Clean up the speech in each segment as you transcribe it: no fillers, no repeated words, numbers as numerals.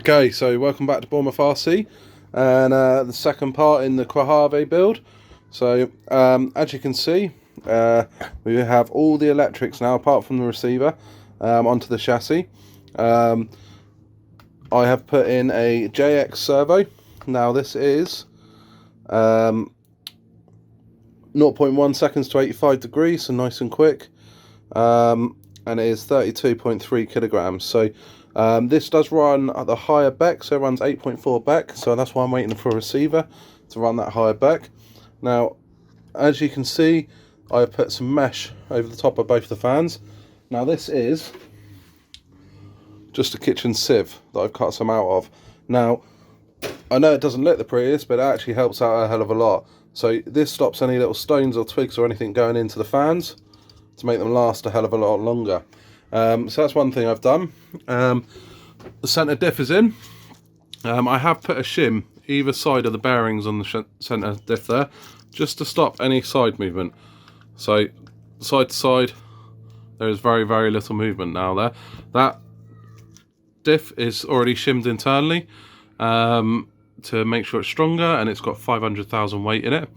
Okay, so welcome back to Bournemouth RC, and the second part in the Krajave build. So as you can see, we have all the electrics now apart from the receiver onto the chassis. I have put in a JX servo. Now this is 0.1 seconds to 85 degrees, so nice and quick, and it is 32.3 kilograms. So this does run at the higher BEC, so it runs 8.4 BEC, so that's why I'm waiting for a receiver to run that higher BEC. Now, as you can see, I've put some mesh over the top of both the fans. Now this is just a kitchen sieve that I've cut some out of. Now, I know it doesn't look the prettiest, but it actually helps out a hell of a lot. So this stops any little stones or twigs or anything going into the fans to make them last a hell of a lot longer. So that's one thing I've done. The centre diff is in. I have put a shim either side of the bearings on the centre diff there, just to stop any side movement. So side to side, there is very, very little movement now there. That diff is already shimmed internally to make sure it's stronger, and it's got 500,000 weight in it.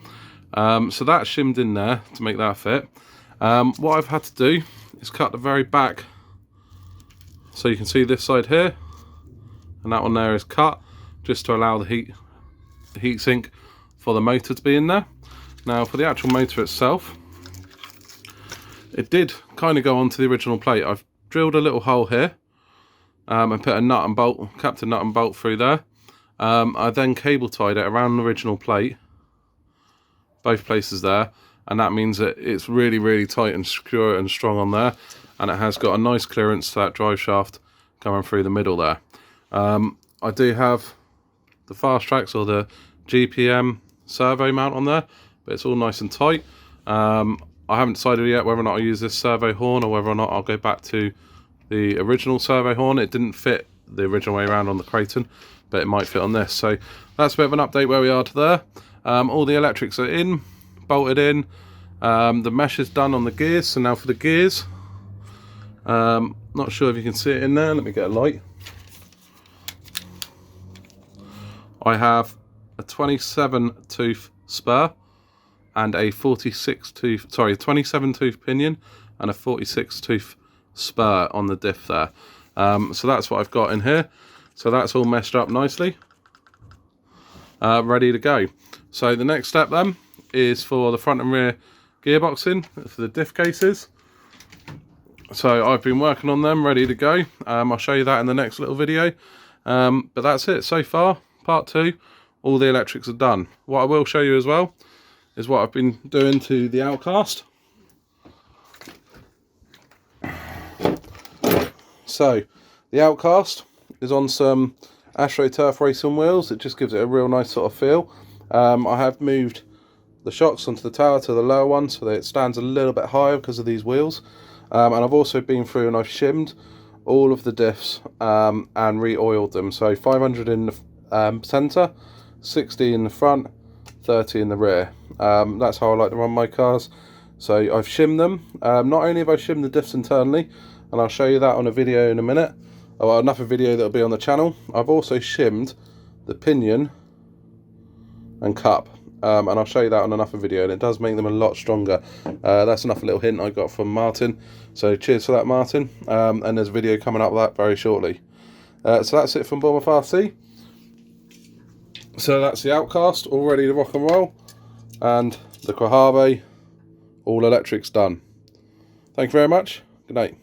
So that's shimmed in there to make that fit. What I've had to do is cut the very back, so you can see this side here, and that one there is cut, just to allow the heat sink for the motor to be in there. Now for the actual motor itself, it did kind of go onto the original plate. I've drilled a little hole here and put a nut and bolt, capped a nut and bolt through there. I then cable tied it around the original plate, both places there, and that means that it's really, really tight and secure and strong on there, and it has got a nice clearance to that drive shaft coming through the middle there. I do have the fast tracks or the GPM servo mount on there, but it's all nice and tight. I haven't decided yet whether or not I'll use this servo horn or whether or not I'll go back to the original servo horn. It didn't fit the original way around on the Kraton, but it might fit on this. So that's a bit of an update where we are to there. All the electrics are in, bolted in. The mesh is done on the gears. So now for the gears, not sure if you can see it in there. Let me get a light. I have a 27 tooth spur and a 27 tooth pinion and a 46 tooth spur on the diff there. So that's what I've got in here. So that's all meshed up nicely, ready to go. So the next step then is for the front and rear gearboxing for the diff cases. So I've been working on them, ready to go. I'll show you that in the next little video. But that's it so far. Part 2, all the electrics are done. What I will show you as well is what I've been doing to the outcast. So the outcast is on some AstroTurf racing wheels. It just gives it a real nice sort of feel. I have moved the shocks onto the tower to the lower one so that it stands a little bit higher because of these wheels. And I've also been through and I've shimmed all of the diffs and re-oiled them. So 500 in the centre, 60 in the front, 30 in the rear. That's how I like to run my cars. So I've shimmed them. Not only have I shimmed the diffs internally, and I'll show you that on a video in a minute, or another video that'll be on the channel, I've also shimmed the pinion and cup. And I'll show you that on another video, and it does make them a lot stronger. That's another little hint I got from Martin, so cheers for that, Martin. And there's a video coming up with that very shortly. So that's it from Bournemouth RC. So that's the outcast all ready to rock and roll, and the Krajave all electrics done. Thank you very much. Good night.